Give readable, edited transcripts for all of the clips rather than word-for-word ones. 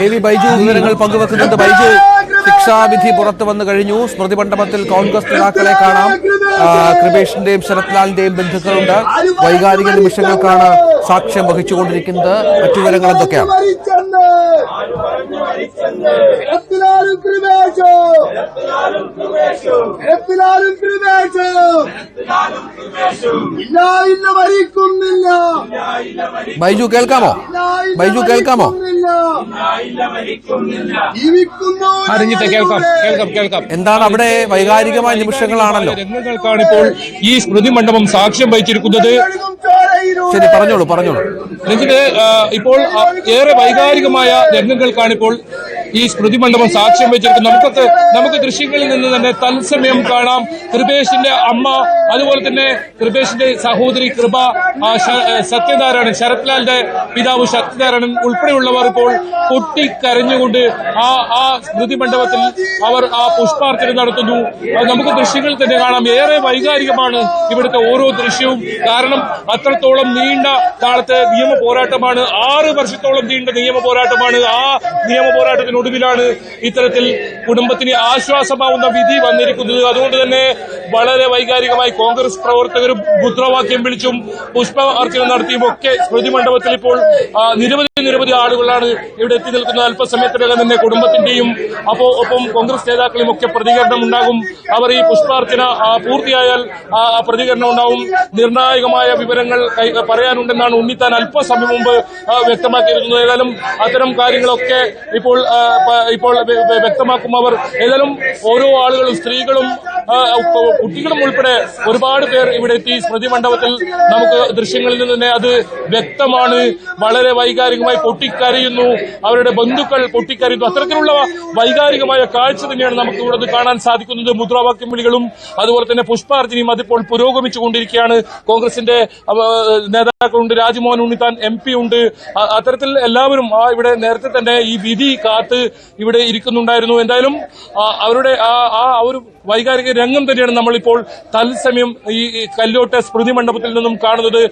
V Baiju വിവരങ്ങൾ പങ്കുവെക്കുന്നുണ്ട്. ബൈജു, ശിക്ഷാവിധി പുറത്തു വന്നു കഴിഞ്ഞു. സ്മൃതി മണ്ഡപത്തിൽ കോൺഗ്രസ് നേതാക്കളെ കാണാം. കൃപേഷിന്റെയും ശരത്ലാലിന്റെയും ബന്ധുക്കളുണ്ട്. വൈകാരിക നിമിഷങ്ങൾക്കാണ് സാക്ഷ്യം വഹിച്ചുകൊണ്ടിരിക്കുന്നത്. മറ്റു വിവരങ്ങൾ എന്തൊക്കെയാണ്? ബൈജു കേൾക്കാമോ? ബൈജു കേൾക്കാമോ? എന്താണ് അവിടെ? വൈകാരികമായ നിമിഷങ്ങളാണല്ലോ. രംഗങ്ങൾക്കാണിപ്പോൾ ഈ സ്മൃതി മണ്ഡപം സാക്ഷ്യം വഹിച്ചിരിക്കുന്നത്. ശരി, പറഞ്ഞോളൂ. രഞ്ജിത്ത്, ഇപ്പോൾ ഏറെ വൈകാരികമായ രംഗങ്ങൾക്കാണിപ്പോൾ ഈ സ്മൃതി മണ്ഡപം സാക്ഷ്യം വെച്ചിരിക്കുന്നത്. നമുക്ക് ദൃശ്യങ്ങളിൽ നിന്ന് തന്നെ തത്സമയം കാണാം. കൃപേഷിന്റെ അമ്മ, അതുപോലെ തന്നെ കൃപേഷിന്റെ സഹോദരി കൃപ, സത്യനാരായണൻ, ശരത്ലാലിന്റെ പിതാവ് സത്യനാരായണൻ ഉൾപ്പെടെയുള്ളവർ ഇപ്പോൾ പൊട്ടിക്കരഞ്ഞുകൊണ്ട് ആ സ്മൃതി മണ്ഡപത്തിൽ അവർ ആ പുഷ്പാർച്ചന നടത്തുന്നു. നമുക്ക് ദൃശ്യങ്ങളിൽ തന്നെ കാണാം. ഏറെ വൈകാരികമാണ് ഇവിടുത്തെ ഓരോ ദൃശ്യവും. കാരണം അത്രത്തോളം നീണ്ട കാലത്തെ നിയമ പോരാട്ടമാണ്. 6 വർഷത്തോളം നീണ്ട നിയമ പോരാട്ടമാണ്. ആ നിയമ പോരാട്ടത്തിനൊടുവിലാണ് ഇത്തരത്തിൽ കുടുംബത്തിന് ആശ്വാസമാവുന്ന വിധി വന്നിരിക്കുന്നത്. അതുകൊണ്ട് തന്നെ വളരെ വൈകാരികമായി കോൺഗ്രസ് പ്രവർത്തകരും മുദ്രാവാക്യം വിളിച്ചും പുഷ്പ അർച്ചന നടത്തിയും ഒക്കെ സ്മൃതി മണ്ഡപത്തിൽ ഇപ്പോൾ നിരവധി ആളുകളാണ് ഇവിടെ എത്തി നിൽക്കുന്നത്. അല്പസമയത്തിനകം തന്നെ കുടുംബത്തിന്റെയും ഒപ്പം കോൺഗ്രസ് നേതാക്കളെയും ഒക്കെ പ്രതികരണം ഉണ്ടാകും. അവർ ഈ പുഷ്പാർച്ചന പൂർത്തിയായാൽ പ്രതികരണം ഉണ്ടാവും. നിർണായകമായ വിവരങ്ങൾ പറയാനുണ്ടെന്നാണ് ഉണ്ണിത്താൻ അല്പസമയം മുമ്പ് വ്യക്തമാക്കിയിരുന്നത്. ഏതായാലും അത്തരം കാര്യങ്ങളൊക്കെ ഇപ്പോൾ വ്യക്തമാക്കും അവർ. ഏതായാലും ഓരോ ആളുകളും, സ്ത്രീകളും കുട്ടികളും ഉൾപ്പെടെ ഒരുപാട് പേർ ഇവിടെ എത്തി സ്മൃതി മണ്ഡപത്തിൽ. നമുക്ക് ദൃശ്യങ്ങളിൽ നിന്ന് തന്നെ അത് വ്യക്തമാണ്. വളരെ വൈകാരികമായി പൊട്ടിക്കരയുന്നു. അവരുടെ ബന്ധുക്കൾ പൊട്ടിക്കരയുന്നു. അത്തരത്തിലുള്ള വൈകാരികമായ കാഴ്ച തന്നെയാണ് നമുക്ക് ഇവിടെ കാണാൻ സാധിക്കുന്നത്. മുദ്രാവാക്യം വിളികളും അതുപോലെ തന്നെ പുഷ്പാർച്ചനയും അതിപ്പോൾ പുരോഗമിച്ചുകൊണ്ടിരിക്കുകയാണ്. കോൺഗ്രസിന്റെ നേതാക്കളുണ്ട്, രാജ്മോഹൻ ഉണ്ണിത്താൻ MP ഉണ്ട്. അത്തരത്തിൽ എല്ലാവരും ഇവിടെ നേരത്തെ തന്നെ ഈ വിധി കാത്ത് ഇവിടെ ഇരിക്കുന്നുണ്ടായിരുന്നു. എന്തായാലും അവരുടെ ആ ഒരു വൈകാരിക രംഗം തന്നെയാണ് നമ്മളിപ്പോൾ തത്സമയം ഈ കല്ലോട്ടെ സ്മൃതി മണ്ഡപത്തിൽ നിന്നും കാണുന്നത്.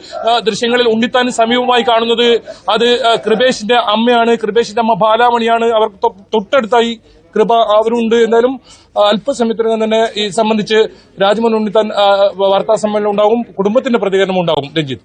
ദൃശ്യങ്ങളിൽ ഉണ്ണിത്താൻ സമീപമായി കാണുന്നത് അത് കൃപേഷിന്റെ അമ്മയാണ്. കൃപേഷിന്റെ അമ്മ ബാലാമണിയാണ്. അവർ തൊട്ടടുത്തായി കൃപ അവരുണ്ട്. എന്തായാലും അല്പസമയത്തിനകം തന്നെ ഈ സംബന്ധിച്ച് രാജ്മോഹൻ ഉണ്ണിത്താൻ വാർത്താ സമ്മേളനം ഉണ്ടാകും. കുടുംബത്തിന്റെ പ്രതികരണം ഉണ്ടാകും. രഞ്ജിത്ത്.